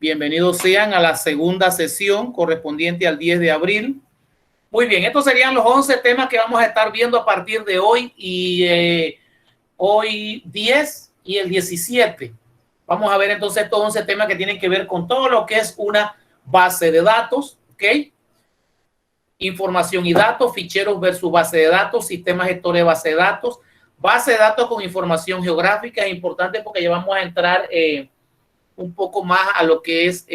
Bienvenidos sean a la segunda sesión correspondiente al 10 de abril. Muy bien, estos serían los 11 temas que vamos a estar viendo a partir de hoy y hoy 10 y el 17. Vamos a ver entonces estos 11 temas que tienen que ver con todo lo que es una base de datos, ¿ok? Información y datos, ficheros versus base de datos, sistemas gestores de base de datos con información geográfica. Es importante porque ya vamos a entrar un poco más a lo que es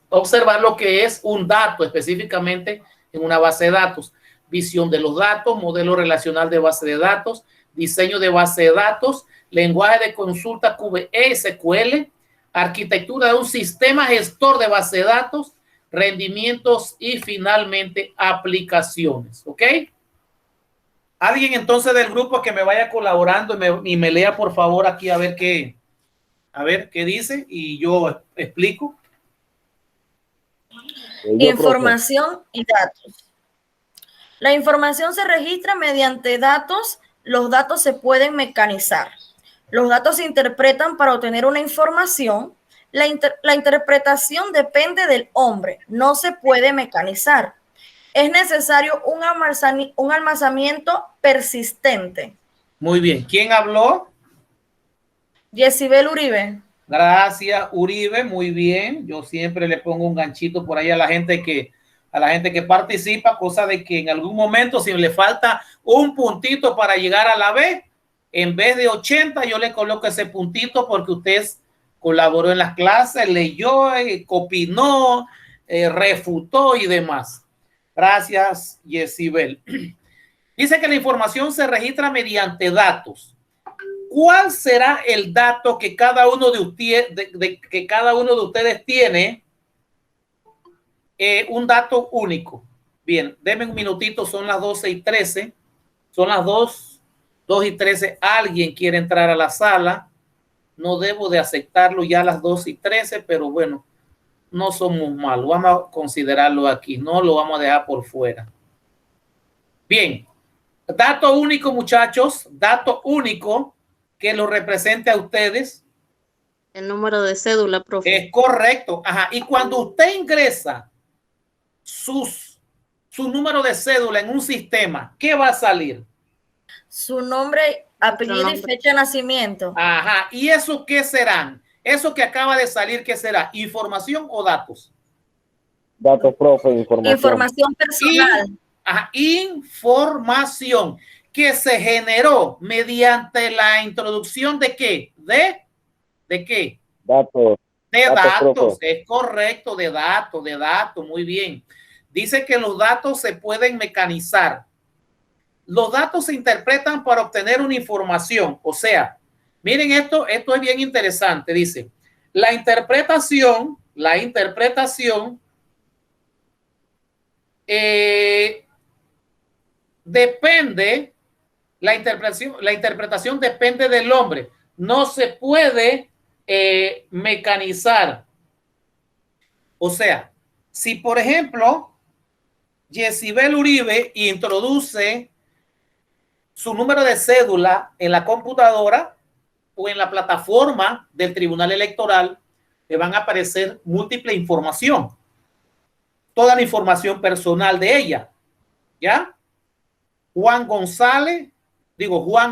observar lo que es un dato específicamente en una base de datos, visión de los datos, modelo relacional de base de datos, diseño de base de datos, lenguaje de consulta QBE, SQL, arquitectura de un sistema gestor de base de datos, rendimientos y finalmente aplicaciones. ¿Ok? Alguien entonces del grupo que me vaya colaborando y me lea por favor aquí a ver qué dice y yo explico. Información y datos. La información se registra mediante datos. Los datos se pueden mecanizar. Los datos se interpretan para obtener una información. La interpretación depende del hombre. No se puede mecanizar. Es necesario un almacenamiento persistente. Muy bien. ¿Quién habló? Yesibel Uribe. Gracias, Uribe. Muy bien. Yo siempre le pongo un ganchito por ahí a la gente que participa, cosa de que en algún momento, si le falta un puntito para llegar a la B, en vez de 80, yo le coloco ese puntito porque usted colaboró en las clases, leyó, opinó, refutó y demás. Gracias, Yesibel. Dice que la información se registra mediante datos. ¿Cuál será el dato que cada uno de ustedes tiene? Un dato único. Bien, denme un minutito, son las 12:13. Son las 2:13. Alguien quiere entrar a la sala. No debo de aceptarlo ya a las 2:13, pero bueno, no somos malos. Vamos a considerarlo aquí. No lo vamos a dejar por fuera. Bien. Dato único, muchachos. Dato único que lo represente a ustedes. El número de cédula, profe. Es correcto. Ajá. Y cuando usted ingresa su número de cédula en un sistema, ¿qué va a salir? Su nombre, apellido y fecha de nacimiento. Ajá. ¿Y eso qué serán? Eso que acaba de salir, ¿qué será? ¿Información o datos? Datos, profe, información. Información personal. Información que se generó mediante la introducción de ¿qué? ¿De qué? Datos. De datos, es correcto, de datos, muy bien. Dice que los datos se pueden mecanizar. Los datos se interpretan para obtener una información. O sea, miren esto es bien interesante. Dice, la interpretación depende, la interpretación depende del hombre. No se puede mecanizar. O sea, si por ejemplo Yesibel Uribe introduce su número de cédula en la computadora o en la plataforma del Tribunal Electoral, le van a aparecer múltiple información, toda la información personal de ella, ¿ya? Juan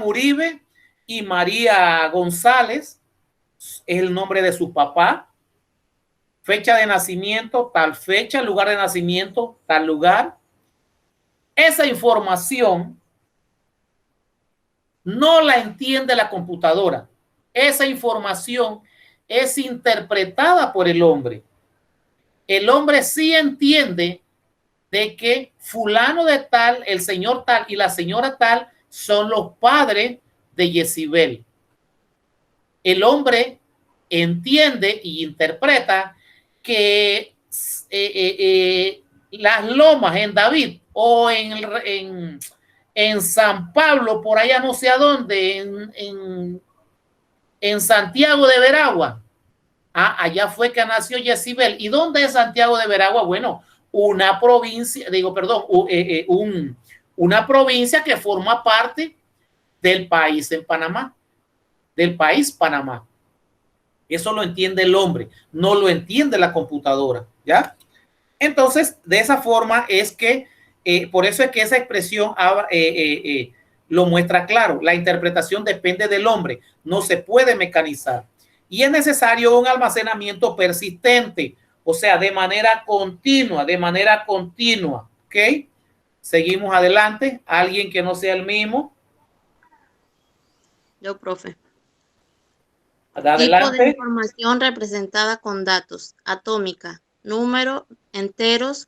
Uribe y María González es el nombre de su papá, fecha de nacimiento, tal fecha, lugar de nacimiento, tal lugar. Esa información no la entiende la computadora. Esa información es interpretada por el hombre. El hombre sí entiende de que fulano de tal, el señor tal y la señora tal son los padres de Yesibel. El hombre entiende y interpreta que las lomas en David o en San Pablo, por allá no sé a dónde, en Santiago de Veragua. Allá fue que nació Yesibel. ¿Y dónde es Santiago de Veragua? Bueno, una provincia, una provincia que forma parte del país Panamá. ¿Ok? Eso lo entiende el hombre, no lo entiende la computadora, ¿ya? Entonces, de esa forma es que, por eso es que esa expresión lo muestra claro. La interpretación depende del hombre, no se puede mecanizar. Y es necesario un almacenamiento persistente, o sea, de manera continua, ¿ok? Seguimos adelante. ¿Alguien que no sea el mismo? Yo, profe. Adelante. Tipo de información representada con datos: atómica, número, enteros,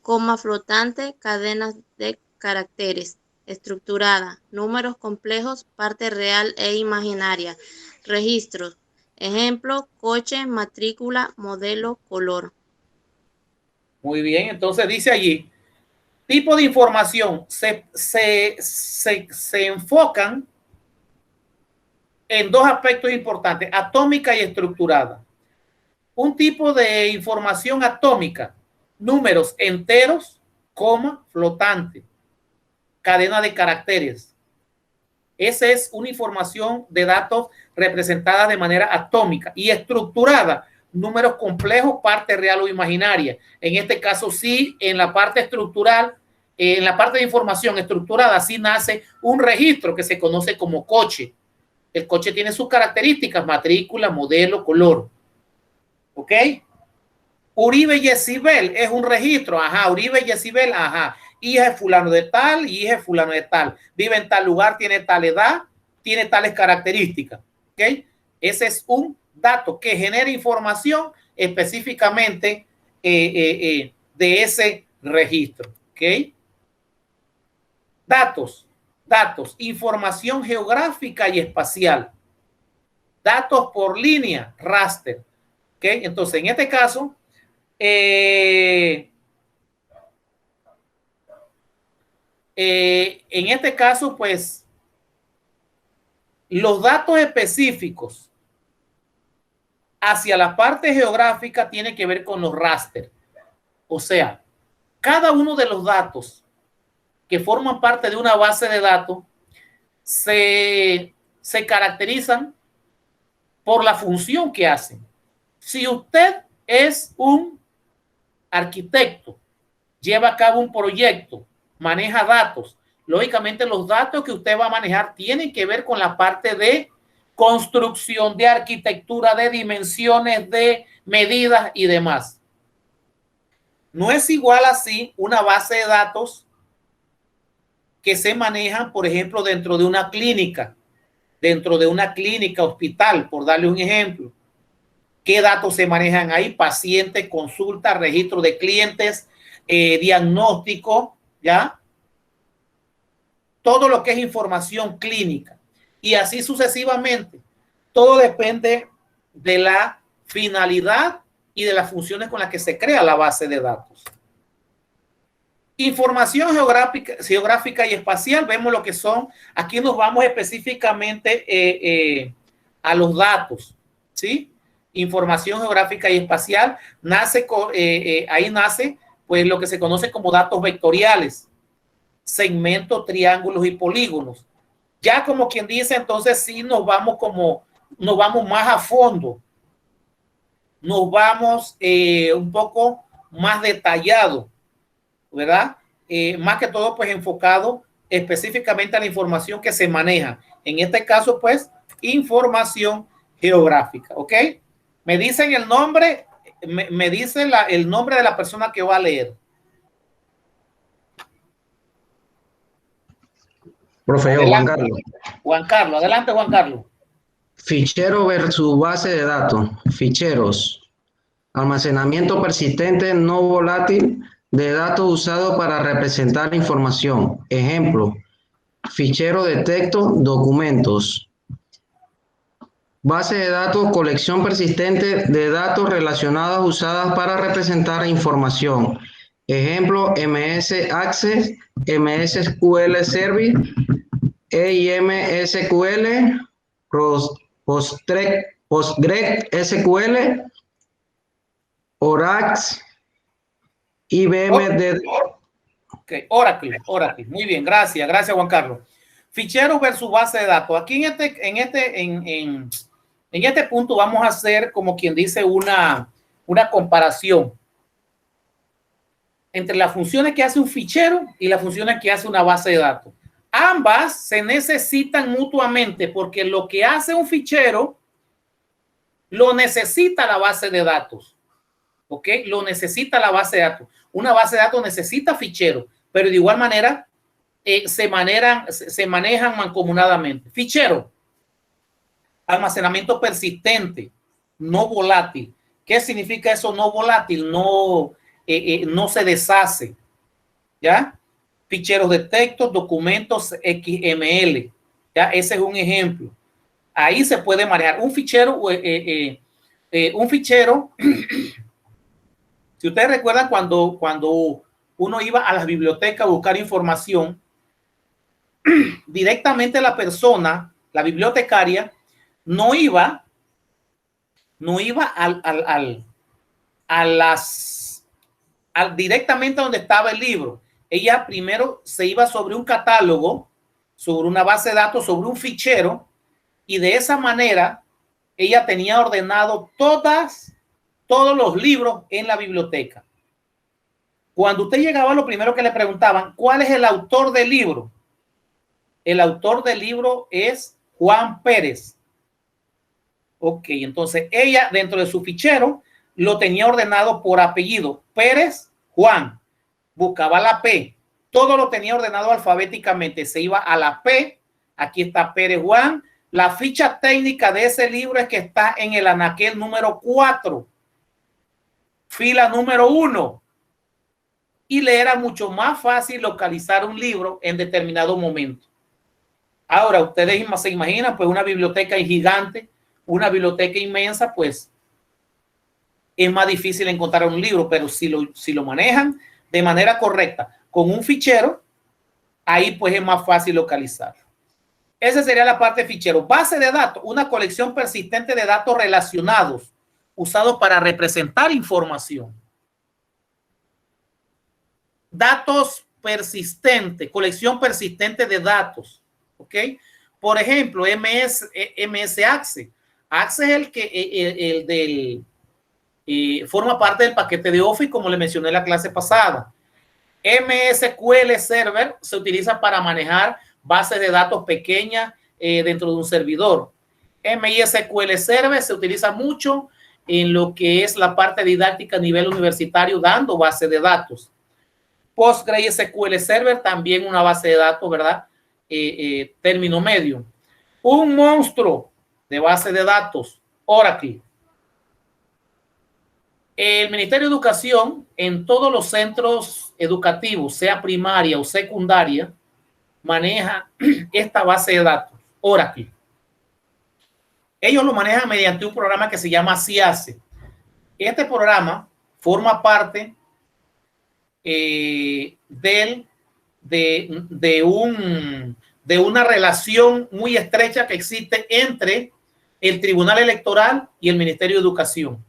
coma flotante, cadenas de caracteres; estructurada, números complejos, parte real e imaginaria; registros, ejemplo, coche, matrícula, modelo, color. Muy bien, entonces dice allí, tipo de información se enfocan en dos aspectos importantes, atómica y estructurada. Un tipo de información atómica, números enteros, coma, flotante, cadena de caracteres. Esa es una información de datos representada de manera atómica y estructurada, números complejos, parte real o imaginaria. En este caso, sí, en la parte estructural, en la parte de información estructurada, sí nace un registro que se conoce como coche. El coche tiene sus características, matrícula, modelo, color. ¿Ok? Uribe Yesibel es un registro. Ajá, Uribe Yesibel, ajá. Hija de fulano de tal y hija de fulano de tal. Vive en tal lugar, tiene tal edad, tiene tales características. ¿Ok? Ese es un dato que genera información específicamente de ese registro. ¿Ok? Datos, información geográfica y espacial. Datos por línea, raster. ¿Ok? Entonces, en este caso, pues, los datos específicos hacia la parte geográfica tiene que ver con los raster. O sea, cada uno de los datos que forman parte de una base de datos se caracterizan por la función que hacen. Si usted es un arquitecto, lleva a cabo un proyecto, maneja datos, lógicamente los datos que usted va a manejar tienen que ver con la parte de construcción, de arquitectura, de dimensiones, de medidas y demás. No es igual así una base de datos que se manejan, por ejemplo, dentro de una clínica, hospital, por darle un ejemplo. ¿Qué datos se manejan ahí? Pacientes, consulta, registro de clientes, diagnóstico, ¿ya? Todo lo que es información clínica. Y así sucesivamente. Todo depende de la finalidad y de las funciones con las que se crea la base de datos. Información geográfica y espacial, vemos lo que son. Aquí nos vamos específicamente a los datos, ¿sí? Información geográfica y espacial, ahí nace pues lo que se conoce como datos vectoriales, segmentos, triángulos y polígonos. Ya como quien dice, entonces sí nos vamos más a fondo, nos vamos un poco más detallado, ¿verdad? Más que todo pues enfocado específicamente a la información que se maneja. En este caso pues información geográfica, ¿ok? Me dicen el nombre, me dice el nombre de la persona que va a leer. Profe, Juan Carlos. Juan Carlos, adelante Juan Carlos. Fichero versus base de datos. Ficheros. Almacenamiento persistente no volátil de datos usados para representar información. Ejemplo, fichero de texto, documentos. Base de datos, colección persistente de datos relacionados usadas para representar información. Ejemplo, MS Access, MS SQL Service, EIM SQL, PostgreSQL, Oracle, IBM. Okay. Oracle. Muy bien, gracias Juan Carlos. Ficheros versus base de datos. Aquí En este punto vamos a hacer, como quien dice, una comparación entre las funciones que hace un fichero y las funciones que hace una base de datos. Ambas se necesitan mutuamente porque lo que hace un fichero lo necesita la base de datos. ¿Ok? Lo necesita la base de datos. Una base de datos necesita ficheros, pero de igual manera se manejan mancomunadamente. Fichero, almacenamiento persistente, no volátil. ¿Qué significa eso no volátil? No se deshace. ¿Ya? Ficheros de texto, documentos XML. ¿Ya? Ese es un ejemplo. Ahí se puede manejar un fichero. Si ustedes recuerdan cuando uno iba a las bibliotecas a buscar información, directamente la persona, la bibliotecaria, no iba directamente donde estaba el libro. Ella primero se iba sobre un catálogo, sobre una base de datos, sobre un fichero, y de esa manera ella tenía ordenado todos los libros en la biblioteca. Cuando usted llegaba, lo primero que le preguntaban, ¿cuál es el autor del libro? El autor del libro es Juan Pérez. Ok, entonces ella dentro de su fichero lo tenía ordenado por apellido. Pérez, Juan. Buscaba la P. Todo lo tenía ordenado alfabéticamente. Se iba a la P. Aquí está Pérez Juan. La ficha técnica de ese libro es que está en el anaquel número 4. Fila número 1. Y le era mucho más fácil localizar un libro en determinado momento. Ahora, ustedes se imaginan, pues una biblioteca gigante, una biblioteca inmensa, pues es más difícil encontrar un libro, pero si lo manejan de manera correcta con un fichero, ahí pues es más fácil localizarlo. Esa sería la parte de fichero. Base de datos, una colección persistente de datos relacionados usados para representar información. Datos persistentes, colección persistente de datos. ¿Ok? Por ejemplo, MS Access. Access es el forma parte del paquete de Office, como le mencioné en la clase pasada. MSQL Server se utiliza para manejar bases de datos pequeñas dentro de un servidor. MySQL Server se utiliza mucho en lo que es la parte didáctica a nivel universitario, dando base de datos. PostgreSQL Server, también una base de datos, ¿verdad? Término medio. Un monstruo de base de datos, Oracle. El Ministerio de Educación, en todos los centros educativos, sea primaria o secundaria, maneja esta base de datos, Oracle. Ellos lo manejan mediante un programa que se llama SIACE. Este programa forma parte de una relación muy estrecha que existe entre el Tribunal Electoral y el Ministerio de Educación.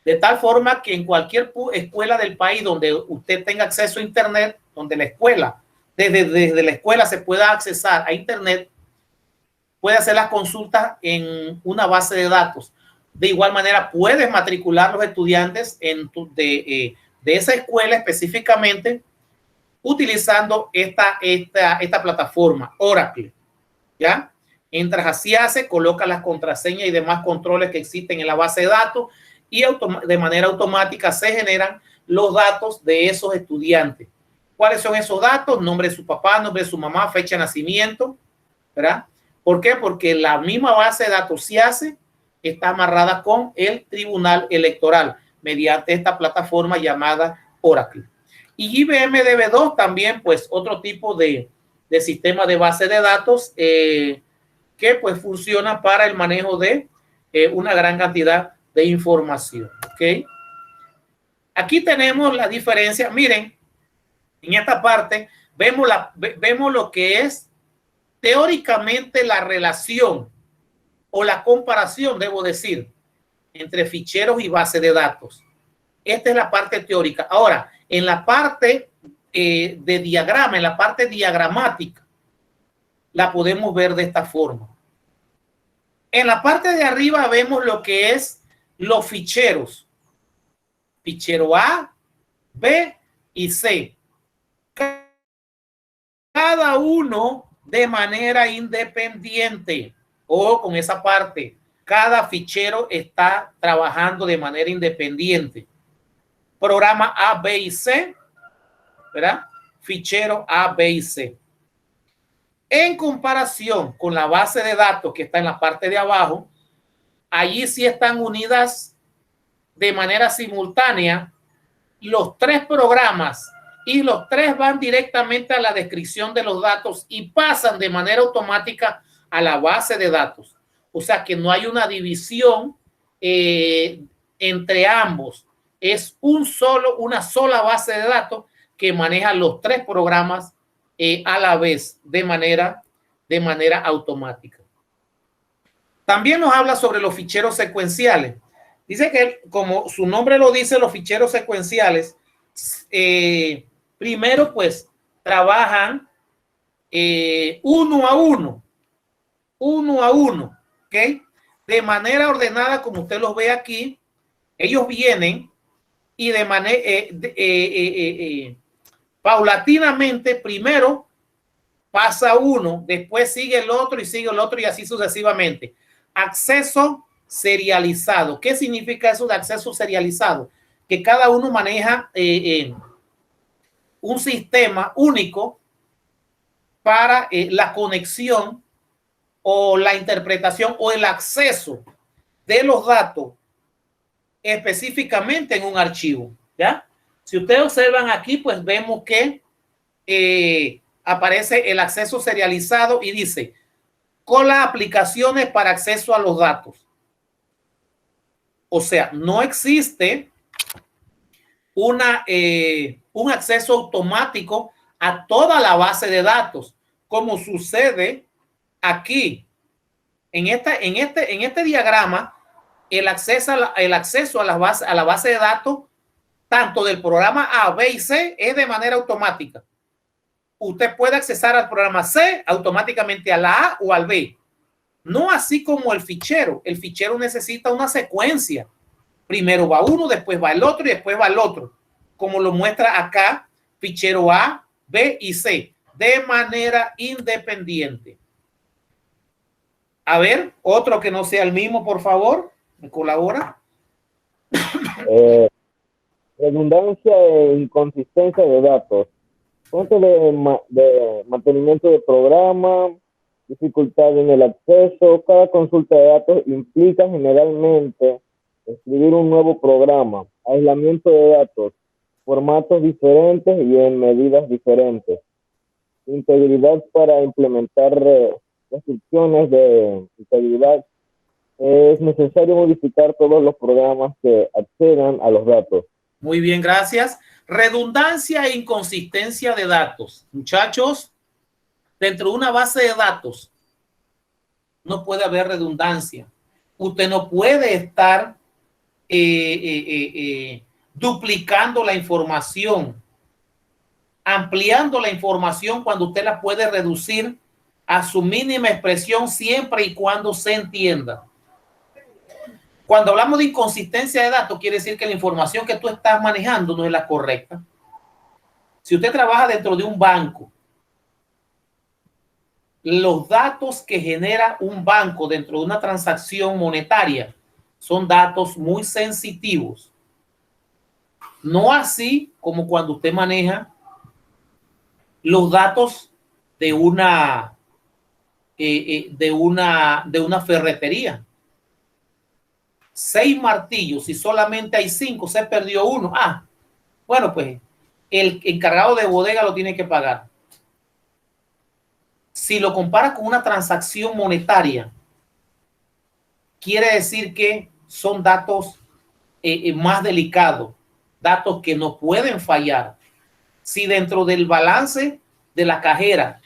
De tal forma que en cualquier escuela del país donde usted tenga acceso a Internet, donde la escuela, desde la escuela se pueda accesar a Internet, puede hacer las consultas en una base de datos. De igual manera, puedes matricular los estudiantes de esa escuela específicamente utilizando esta plataforma Oracle. ¿Ya? Entras a SIACE, colocas las contraseñas y demás controles que existen en la base de datos y de manera automática se generan los datos de esos estudiantes. ¿Cuáles son esos datos? Nombre de su papá, nombre de su mamá, fecha de nacimiento, ¿verdad? ¿Por qué? Porque la misma base de datos SIACE está amarrada con el Tribunal Electoral mediante esta plataforma llamada Oracle. Y IBM DB2 también, pues, otro tipo de sistema de base de datos que, pues, funciona para el manejo de una gran cantidad de información. ¿Ok? Aquí tenemos la diferencia. Miren, en esta parte vemos lo que es teóricamente la relación o la comparación, debo decir, entre ficheros y base de datos. Esta es la parte teórica. Ahora, en la parte de diagrama, en la parte diagramática, la podemos ver de esta forma. En la parte de arriba vemos lo que es los ficheros. Fichero A, B y C. Cada uno de manera independiente. Ojo con esa parte. Cada fichero está trabajando de manera independiente. Programa A, B y C, ¿verdad? Fichero A, B y C. En comparación con la base de datos que está en la parte de abajo, allí sí están unidas de manera simultánea los tres programas y los tres van directamente a la descripción de los datos y pasan de manera automática a la base de datos. O sea que no hay una división entre ambos. Es una sola base de datos que maneja los tres programas a la vez de manera automática. También nos habla sobre los ficheros secuenciales. Dice que, como su nombre lo dice, los ficheros secuenciales, primero pues trabajan uno a uno, ¿ok? De manera ordenada, como usted los ve aquí, ellos vienen y de manera paulatinamente, primero pasa uno, después sigue el otro y así sucesivamente. Acceso serializado. ¿Qué significa eso de acceso serializado? Que cada uno maneja un sistema único para la conexión o la interpretación o el acceso de los datos específicamente en un archivo, ¿ya? Si ustedes observan aquí, pues vemos que aparece el acceso serializado y dice con las aplicaciones para acceso a los datos. O sea, no existe un acceso automático a toda la base de datos, como sucede aquí. En este diagrama, el acceso a la base de datos, tanto del programa A, B y C, es de manera automática. Usted puede accesar al programa C automáticamente a la A o al B. No así como el fichero. El fichero necesita una secuencia. Primero va uno, después va el otro y después va el otro. Como lo muestra acá, fichero A, B y C, de manera independiente. A ver, otro que no sea el mismo, por favor. ¿Me colabora? Redundancia e inconsistencia de datos. Fuente de mantenimiento de programa, dificultad en el acceso. Cada consulta de datos implica generalmente escribir un nuevo programa, aislamiento de datos, formatos diferentes y en medidas diferentes. Integridad para implementar restricciones de integridad. Es necesario modificar todos los programas que accedan a los datos. Muy bien, gracias. Redundancia e inconsistencia de datos. Muchachos, dentro de una base de datos no puede haber redundancia. Usted no puede estar duplicando la información, ampliando la información cuando usted la puede reducir a su mínima expresión siempre y cuando se entienda. Cuando hablamos de inconsistencia de datos, quiere decir que la información que tú estás manejando no es la correcta. Si usted trabaja dentro de un banco, los datos que genera un banco dentro de una transacción monetaria son datos muy sensitivos. No así como cuando usted maneja los datos de una ferretería. 6 martillos y solamente hay 5, se perdió uno. Ah, bueno, pues el encargado de bodega lo tiene que pagar. Si lo compara con una transacción monetaria, quiere decir que son datos más delicados, datos que no pueden fallar. Si dentro del balance de la cajera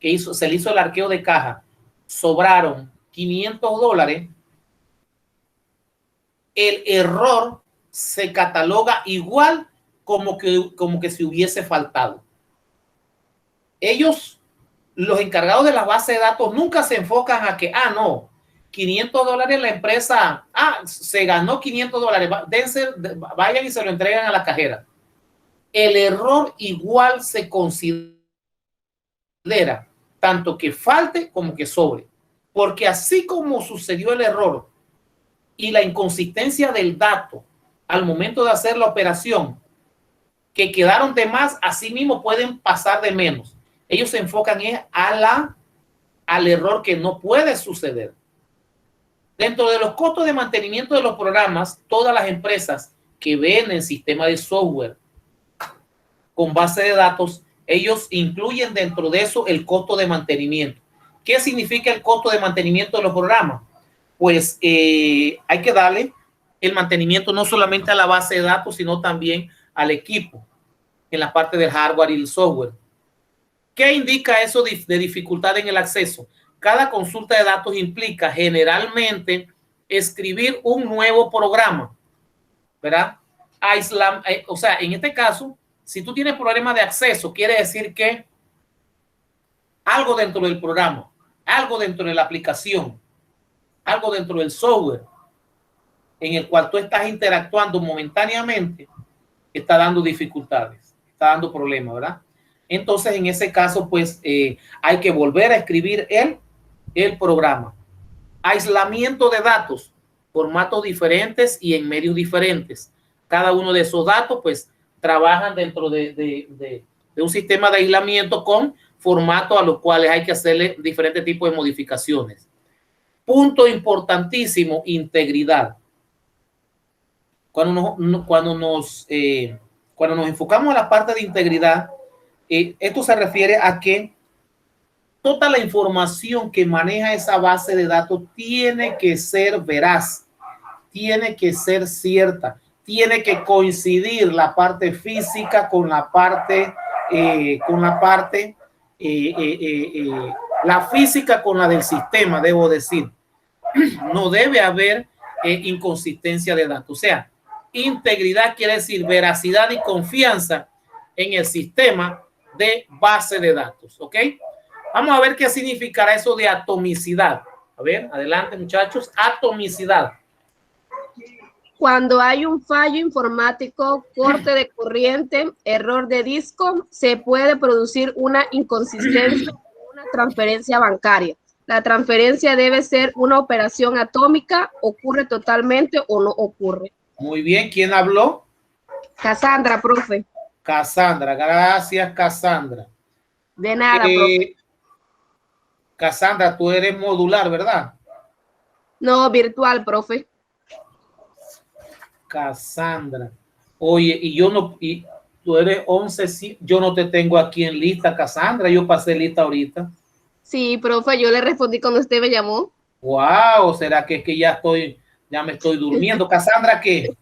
se le hizo el arqueo de caja, sobraron $500, el error se cataloga igual como que si hubiese faltado. Ellos, los encargados de la base de datos, nunca se enfocan a que, no, $500 la empresa, se ganó $500, vayan y se lo entregan a la cajera. El error igual se considera tanto que falte como que sobre, porque así como sucedió el error y la inconsistencia del dato al momento de hacer la operación, que quedaron de más, así mismo pueden pasar de menos. Ellos se enfocan al error que no puede suceder. Dentro de los costos de mantenimiento de los programas, todas las empresas que venden sistemas de software con base de datos, ellos incluyen dentro de eso el costo de mantenimiento. ¿Qué significa el costo de mantenimiento de los programas? Pues hay que darle el mantenimiento no solamente a la base de datos, sino también al equipo en la parte del hardware y el software. ¿Qué indica eso de dificultad en el acceso? Cada consulta de datos implica generalmente escribir un nuevo programa, ¿verdad? O sea, en este caso, si tú tienes problema de acceso, quiere decir que algo dentro del programa, algo dentro de la aplicación, algo dentro del software en el cual tú estás interactuando momentáneamente, está dando dificultades, está dando problemas, ¿verdad? Entonces, en ese caso, pues, hay que volver a escribir el programa. Aislamiento de datos, formatos diferentes y en medios diferentes. Cada uno de esos datos, pues, trabajan dentro de un sistema de aislamiento con formatos a los cuales hay que hacerle diferentes tipos de modificaciones. Punto importantísimo, integridad. Cuando nos enfocamos en la parte de integridad, esto se refiere a que toda la información que maneja esa base de datos tiene que ser veraz, tiene que ser cierta, tiene que coincidir la parte física con la parte, la física con la del sistema, debo decir. No debe haber inconsistencia de datos. O sea, integridad quiere decir veracidad y confianza en el sistema de base de datos. ¿Ok? Vamos a ver qué significará eso de atomicidad. A ver, adelante, muchachos. Atomicidad. Cuando hay un fallo informático, corte de corriente, error de disco, se puede producir una inconsistencia o una transferencia bancaria. La transferencia debe ser una operación atómica, ocurre totalmente o no ocurre. Muy bien, ¿quién habló? Cassandra, profe. Cassandra, gracias, Cassandra. De nada, profe. Cassandra, tú eres modular, ¿verdad? No, virtual, profe. Cassandra. Oye, y tú eres 11, sí, yo no te tengo aquí en lista, Cassandra, yo pasé lista ahorita. Sí, profe, yo le respondí cuando usted me llamó. Wow, ¿será que es que ya me estoy durmiendo? Cassandra, ¿qué?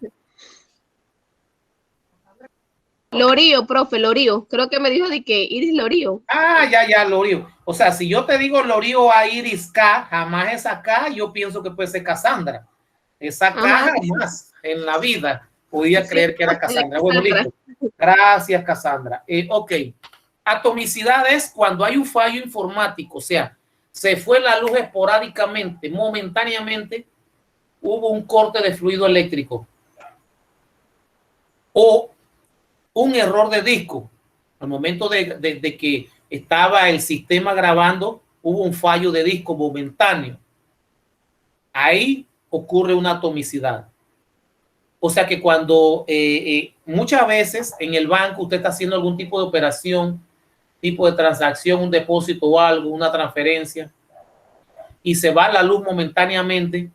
Lorío, profe, Lorío. Creo que me dijo de que Iris Lorío. Ya, Lorío. O sea, si yo te digo Lorío a Iris K, jamás esa K, yo pienso que puede ser Cassandra. Esa K jamás en la vida podía creer que era Cassandra. Bueno, listo. Gracias, Cassandra. Ok. Atomicidad es cuando hay un fallo informático, o sea, se fue la luz esporádicamente, momentáneamente, hubo un corte de fluido eléctrico o un error de disco. Al momento de que estaba el sistema grabando, hubo un fallo de disco momentáneo. Ahí ocurre una atomicidad. O sea que cuando muchas veces en el banco usted está haciendo algún tipo de operación, tipo de transacción, un depósito o algo, una transferencia, y se va la luz momentáneamente,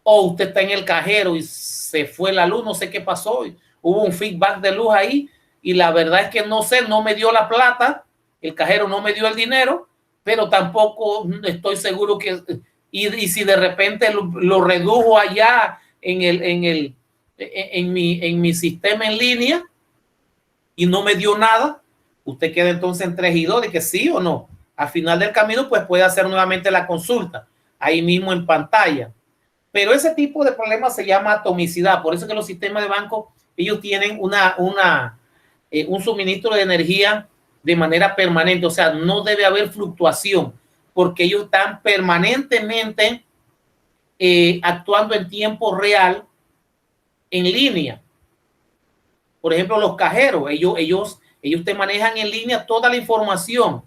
o usted está en el cajero y se fue la luz, no sé qué pasó, hubo un feedback de luz ahí, y la verdad es que no sé, no me dio la plata, el cajero no me dio el dinero, pero tampoco estoy seguro que, y si de repente lo redujo allá en mi sistema en línea y no me dio nada, usted queda entonces en 3 y 2 de que sí o no. Al final del camino, pues puede hacer nuevamente la consulta ahí mismo en pantalla. Pero ese tipo de problema se llama atomicidad. Por eso que los sistemas de banco, ellos tienen un suministro de energía de manera permanente. O sea, no debe haber fluctuación, porque ellos están permanentemente actuando en tiempo real en línea. Por ejemplo, los cajeros, ellos te manejan en línea toda la información.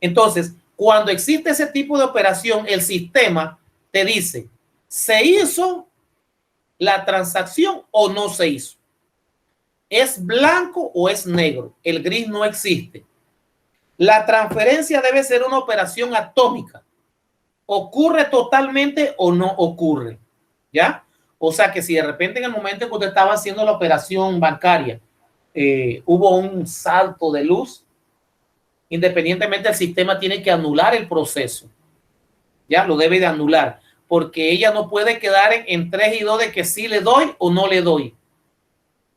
Entonces, cuando existe ese tipo de operación, el sistema te dice, ¿se hizo la transacción o no se hizo? ¿Es blanco o es negro? El gris no existe. La transferencia debe ser una operación atómica. ¿Ocurre totalmente o no ocurre? ¿Ya? O sea que si de repente en el momento en que usted estaba haciendo la operación bancaria hubo un salto de luz, independientemente el sistema tiene que anular el proceso. Ya lo debe de anular, porque ella no puede quedar en 3 y 2 de que sí le doy o no le doy.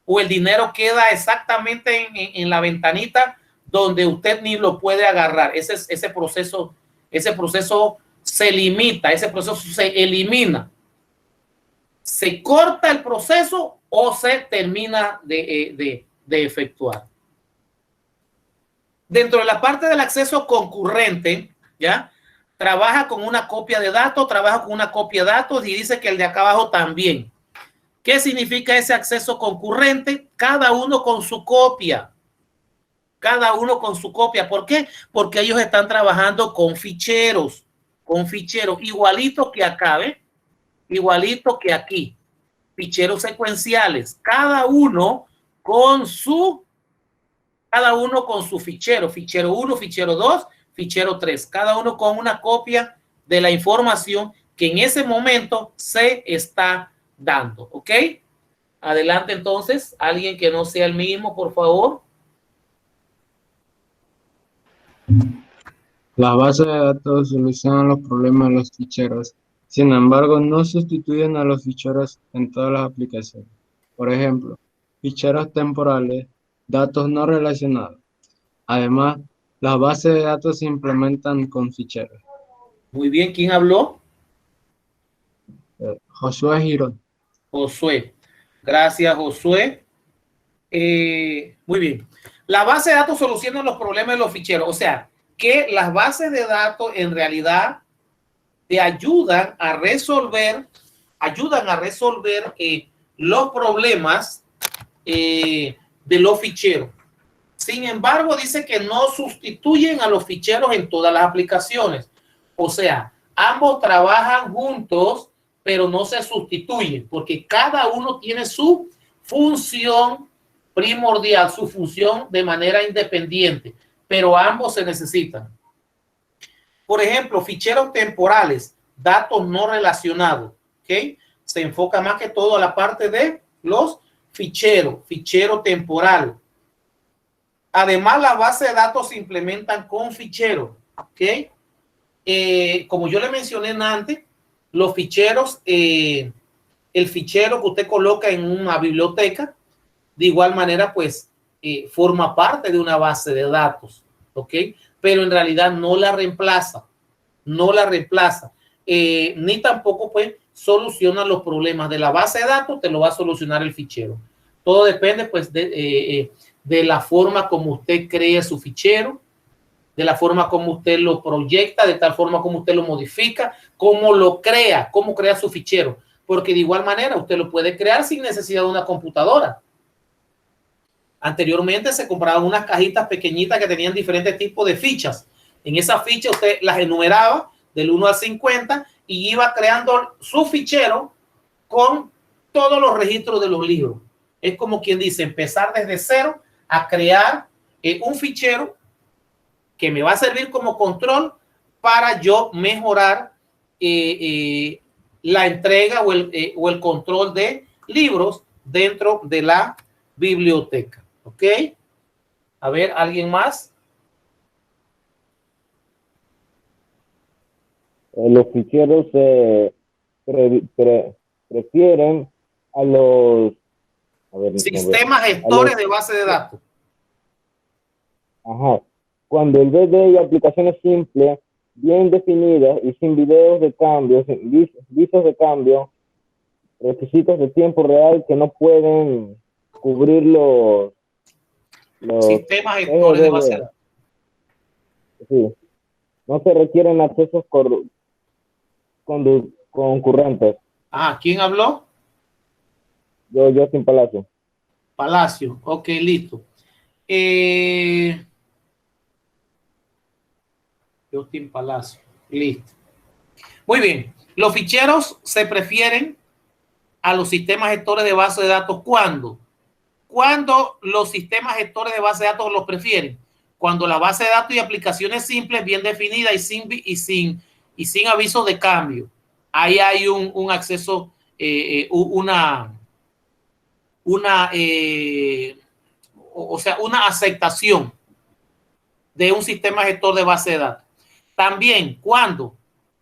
O el dinero queda exactamente en la ventanita donde usted ni lo puede agarrar. Ese proceso se limita, ese proceso se elimina. Se corta el proceso o se termina de efectuar. Dentro de la parte del acceso concurrente, ¿ya? Trabaja con una copia de datos, trabaja con una copia de datos y dice que el de acá abajo también. ¿Qué significa ese acceso concurrente? Cada uno con su copia. Cada uno con su copia. ¿Por qué? Porque ellos están trabajando con ficheros igualitos que acá, ¿ve? Igualito que aquí. Ficheros secuenciales. Cada uno con su fichero. Fichero 1, fichero 2, fichero 3. Cada uno con una copia de la información que en ese momento se está dando. ¿Ok? Adelante entonces. Alguien que no sea el mismo, por favor. Las bases de datos solucionan los problemas de los ficheros. Sin embargo, no sustituyen a los ficheros en todas las aplicaciones. Por ejemplo, ficheros temporales, datos no relacionados. Además, las bases de datos se implementan con ficheros. Muy bien. ¿Quién habló? Josué Girón. Josué. Gracias, Josué. Muy bien. La base de datos soluciona los problemas de los ficheros. O sea, que las bases de datos en realidad te ayudan a resolver los problemas de los ficheros. Sin embargo, dice que no sustituyen a los ficheros en todas las aplicaciones. O sea, ambos trabajan juntos, pero no se sustituyen, porque cada uno tiene su función primordial, su función de manera independiente, pero ambos se necesitan. Por ejemplo, ficheros temporales, datos no relacionados, ¿ok? Se enfoca más que todo a la parte de los ficheros, fichero temporal. Además, las bases de datos se implementan con ficheros, ¿ok? Como yo le mencioné antes, los ficheros, el fichero que usted coloca en una biblioteca, de igual manera, pues, forma parte de una base de datos, ¿ok? Pero en realidad no la reemplaza, ni tampoco, pues, soluciona los problemas de la base de datos, te lo va a solucionar el fichero. Todo depende, pues, de la forma como usted cree su fichero, de la forma como usted lo proyecta, de tal forma como usted lo modifica, cómo crea su fichero, porque de igual manera usted lo puede crear sin necesidad de una computadora. Anteriormente se compraban unas cajitas pequeñitas que tenían diferentes tipos de fichas. En esa ficha usted las enumeraba del 1 al 50 y iba creando su fichero con todos los registros de los libros. Es como quien dice, empezar desde cero a crear un fichero que me va a servir como control para yo mejorar la entrega o el control de libros dentro de la biblioteca. ¿Ok? A ver, ¿alguien más? Los ficheros se prefieren a los sistemas gestores de base de datos. Ajá. Cuando el BD y aplicaciones simples, bien definidas y sin videos de cambio, sin visos de cambio, requisitos de tiempo real que no pueden cubrir los sistemas gestores de base de datos. Sí. no se requieren accesos concurrentes. Ah, ¿quién habló? Yo sin Palacio. Palacio. Ok, listo. Justin Palacio. Listo. Muy bien. Los ficheros se prefieren a los sistemas gestores de base de datos. ¿Cuándo? Cuando los sistemas gestores de base de datos los prefieren. Cuando la base de datos y aplicaciones simples, bien definidas y sin aviso de cambio. Ahí hay un acceso, una aceptación de un sistema gestor de base de datos. También cuando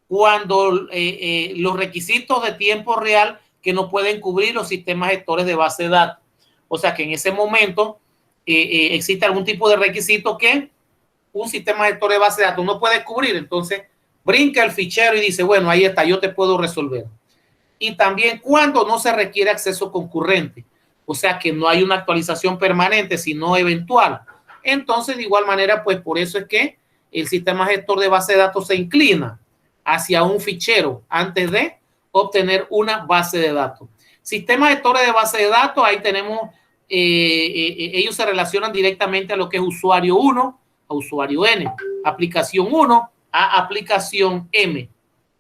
los requisitos de tiempo real que no pueden cubrir los sistemas gestores de base de datos. O sea que en ese momento existe algún tipo de requisito que un sistema gestor de base de datos no puede cubrir. Entonces brinca el fichero y dice, bueno, ahí está, yo te puedo resolver. Y también cuando no se requiere acceso concurrente. O sea que no hay una actualización permanente, sino eventual. Entonces, de igual manera, pues por eso es que el sistema gestor de base de datos se inclina hacia un fichero antes de obtener una base de datos. Sistemas gestores de base de datos, ahí tenemos, ellos se relacionan directamente a lo que es usuario 1 a usuario N, aplicación 1 a aplicación M.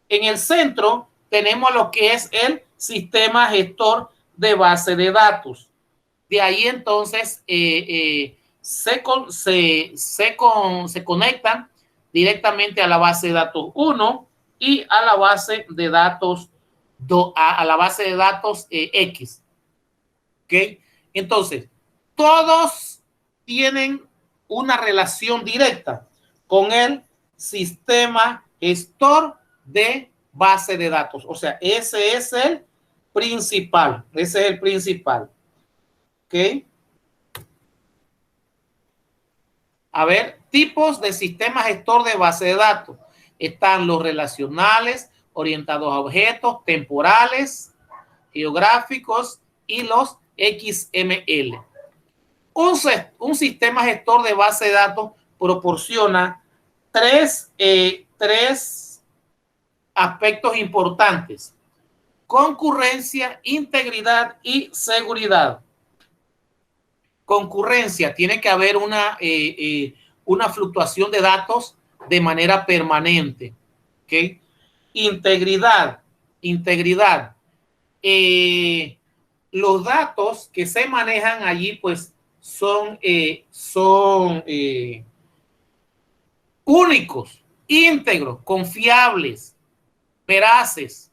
En el centro tenemos lo que es el sistema gestor de base de datos. De ahí entonces se conectan directamente a la base de datos 1 y a la base de datos X. ¿Ok? Entonces, todos tienen una relación directa con el sistema gestor de base de datos. O sea, ese es el principal. Ese es el principal. ¿Ok? A ver, tipos de sistema gestor de base de datos. Están los relacionales, orientados a objetos, temporales, geográficos y los XML. Un sistema gestor de base de datos proporciona tres aspectos importantes: concurrencia, integridad y seguridad. Concurrencia, tiene que haber una fluctuación de datos de manera permanente. ¿Okay? Integridad. Los datos que se manejan allí pues son únicos, íntegros, confiables, veraces,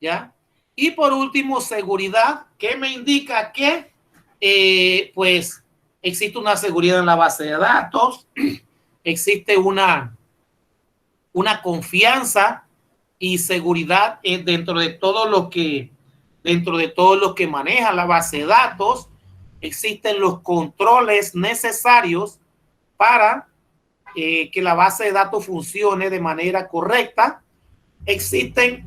¿ya? Y por último, seguridad, que me indica que pues existe una seguridad en la base de datos, existe una confianza y seguridad dentro de todo lo que maneja la base de datos. Existen los controles necesarios para que la base de datos funcione de manera correcta. Existen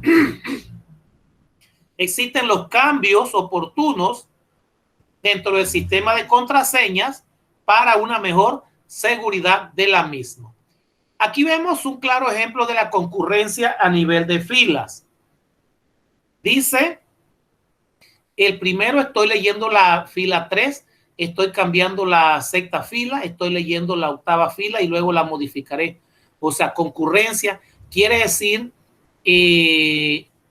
los cambios oportunos dentro del sistema de contraseñas para una mejor seguridad de la misma. Aquí vemos un claro ejemplo de la concurrencia a nivel de filas. Dice, el primero, estoy leyendo la fila 3, estoy cambiando la sexta fila, estoy leyendo la octava fila y luego la modificaré. O sea, concurrencia quiere decir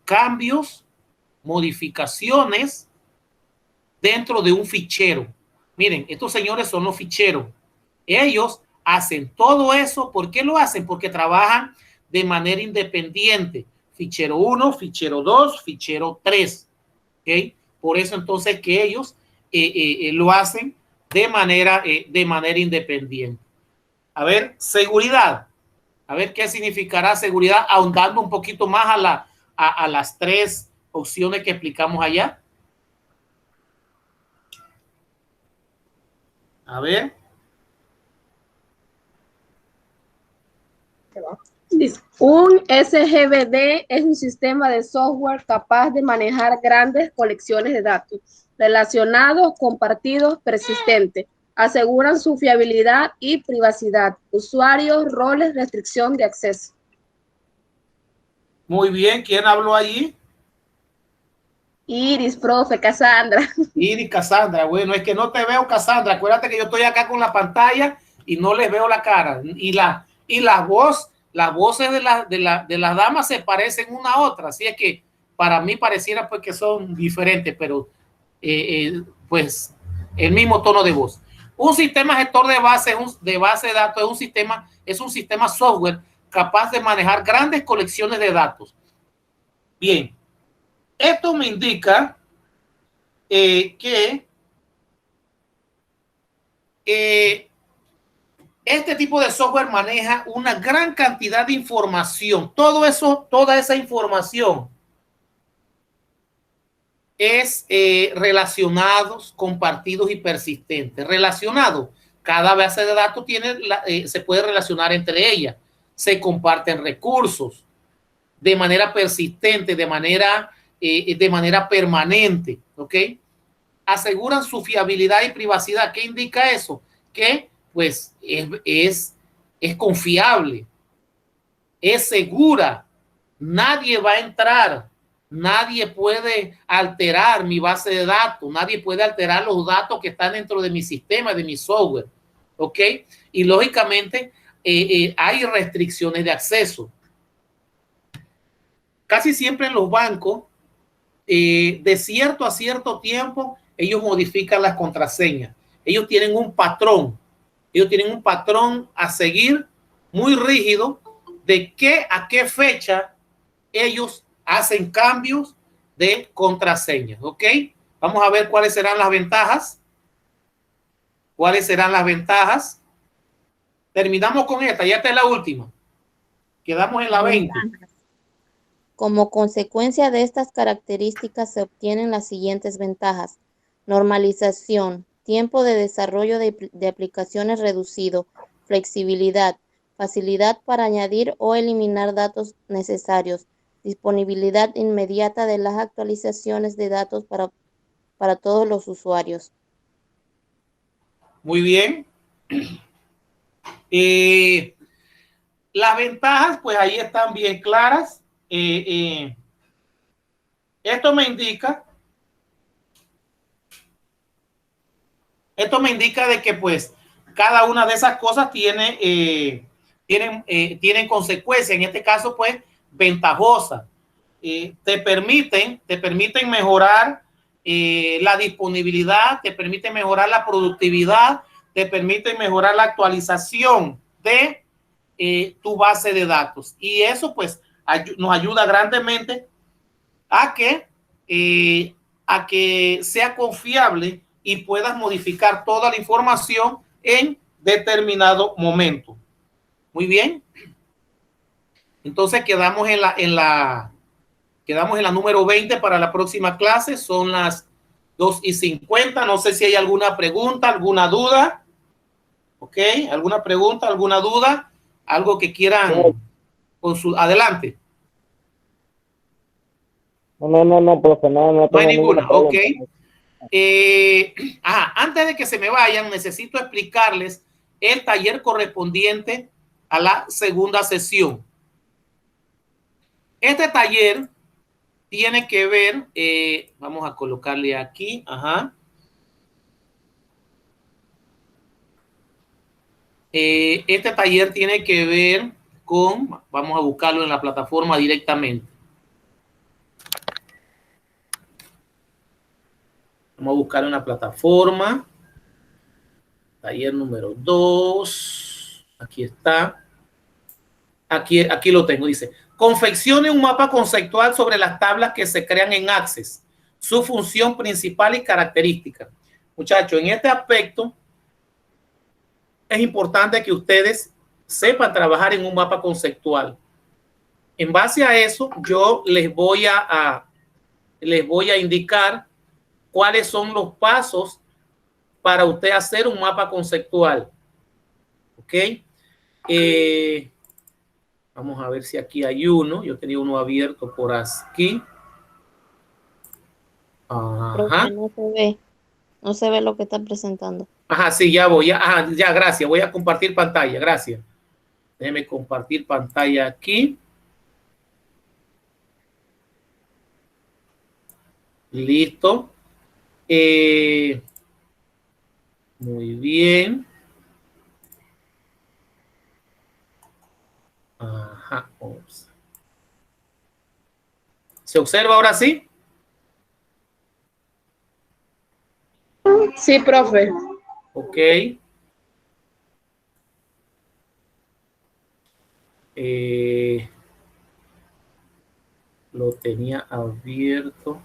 cambios, modificaciones dentro de un fichero. Miren, estos señores son los ficheros. Ellos hacen todo eso. ¿Por qué lo hacen? Porque trabajan de manera independiente. Fichero 1, fichero 2, fichero 3. ¿Okay? Por eso entonces que ellos lo hacen de manera independiente. A ver, seguridad. A ver qué significará seguridad, ahondando un poquito más a las tres opciones que explicamos allá. A ver. Un SGBD es un sistema de software capaz de manejar grandes colecciones de datos relacionados, compartidos, persistentes, Aseguran su fiabilidad y privacidad. Usuarios, roles, restricción de acceso. Muy bien, ¿quién habló allí? Iris, profe, Cassandra. Iris, Cassandra. Bueno, es que no te veo, Cassandra. Acuérdate que yo estoy acá con la pantalla y no les veo la cara. Y las voces de las damas se parecen una a otra. Así es que para mí pareciera pues que son diferentes, pero pues el mismo tono de voz. Un sistema gestor de base de datos es un sistema software capaz de manejar grandes colecciones de datos. Bien, esto me indica que este tipo de software maneja una gran cantidad de información. Toda esa información es relacionados, compartidos y persistentes. Relacionado, cada base de datos se puede relacionar entre ellas. Se comparten recursos de manera persistente, de manera permanente, ¿ok? Aseguran su fiabilidad y privacidad. ¿Qué indica eso? Que pues es confiable, es segura, nadie va a entrar, nadie puede alterar mi base de datos, nadie puede alterar los datos que están dentro de mi sistema, de mi software, ¿ok? Y lógicamente hay restricciones de acceso. Casi siempre en los bancos, de cierto a cierto tiempo, ellos modifican las contraseñas. Ellos tienen un patrón. Ellos tienen un patrón a seguir muy rígido de a qué fecha ellos hacen cambios de contraseñas. ¿Ok? Vamos a ver cuáles serán las ventajas. ¿Cuáles serán las ventajas? Terminamos con esta. Ya esta es la última. Quedamos en la 20. Como consecuencia de estas características se obtienen las siguientes ventajas. Normalización, tiempo de desarrollo de aplicaciones reducido, flexibilidad, facilidad para añadir o eliminar datos necesarios, disponibilidad inmediata de las actualizaciones de datos para todos los usuarios. Muy bien. Las ventajas, pues ahí están bien claras. Esto me indica de que pues cada una de esas cosas tienen consecuencias. En este caso, pues, ventajosas. Te permiten mejorar la disponibilidad, te permiten mejorar la productividad, te permiten mejorar la actualización de tu base de datos. Y eso, pues, nos ayuda grandemente a que sea confiable y puedas modificar toda la información en determinado momento. Muy bien. Entonces quedamos en la número 20 para la próxima clase. Son las 2:50. No sé si hay alguna pregunta, alguna duda. ¿Ok? ¿Alguna pregunta, alguna duda? Algo que quieran adelante. No, profe, no hay ninguna. Ok. Antes de que se me vayan, necesito explicarles el taller correspondiente a la segunda sesión. Este taller tiene que ver, vamos a colocarle aquí, este taller tiene que ver con, vamos a buscarlo en la plataforma directamente. Vamos a buscar una plataforma. Taller número 2. Aquí está. Aquí lo tengo. Dice, confeccione un mapa conceptual sobre las tablas que se crean en Access, su función principal y características. Muchachos, en este aspecto es importante que ustedes sepan trabajar en un mapa conceptual. En base a eso, yo les voy a indicar cuáles son los pasos para usted hacer un mapa conceptual. ¿Ok? Vamos a ver si aquí hay uno. Yo tenía uno abierto por aquí. No se ve lo que está presentando. Ajá, sí, ya voy. Ya, gracias. Voy a compartir pantalla. Gracias. Déjeme compartir pantalla aquí. Listo. Muy bien. Ajá. Ops. ¿Se observa ahora sí? Sí, profe. Ok. Lo tenía abierto.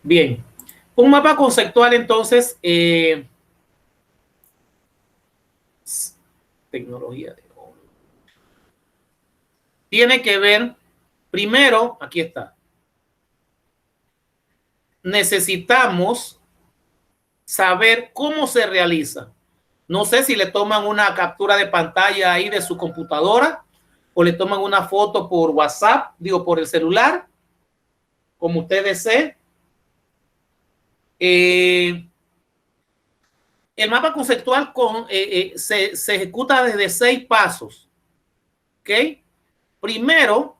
Bien. Un mapa conceptual, entonces, tecnología de hoy. Tiene que ver, primero, aquí está. Necesitamos saber cómo se realiza. No sé si le toman una captura de pantalla ahí de su computadora o le toman una foto por WhatsApp, digo, por el celular, como usted desee. El mapa conceptual se ejecuta desde 6 pasos. ¿Ok? Primero,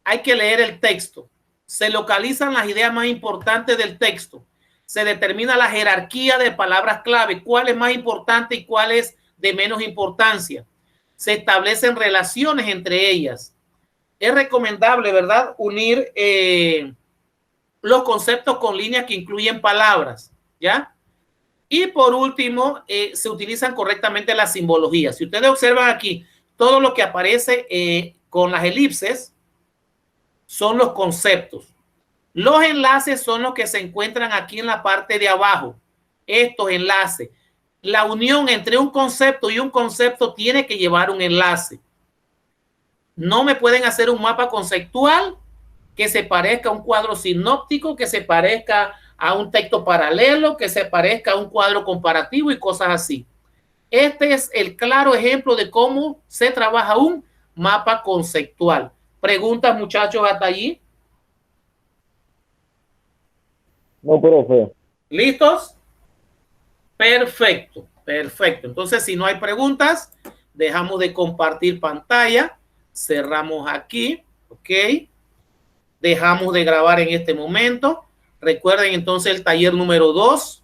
hay que leer el texto. Se localizan las ideas más importantes del texto. Se determina la jerarquía de palabras clave, cuál es más importante y cuál es de menos importancia. Se establecen relaciones entre ellas. Es recomendable, ¿verdad?, unir los conceptos con líneas que incluyen palabras, ¿ya? Y por último, se utilizan correctamente las simbologías. Si ustedes observan aquí, todo lo que aparece con las elipses son los conceptos. Los enlaces son los que se encuentran aquí en la parte de abajo. Estos enlaces. La unión entre un concepto y un concepto tiene que llevar un enlace. No me pueden hacer un mapa conceptual que se parezca a un cuadro sinóptico, que se parezca a un texto paralelo, que se parezca a un cuadro comparativo y cosas así. Este es el claro ejemplo de cómo se trabaja un mapa conceptual. ¿Preguntas, muchachos, hasta allí? No, profe. ¿Listos? Perfecto, perfecto. Entonces, si no hay preguntas, dejamos de compartir pantalla, cerramos aquí, ¿ok? Dejamos de grabar en este momento. Recuerden entonces el taller número 2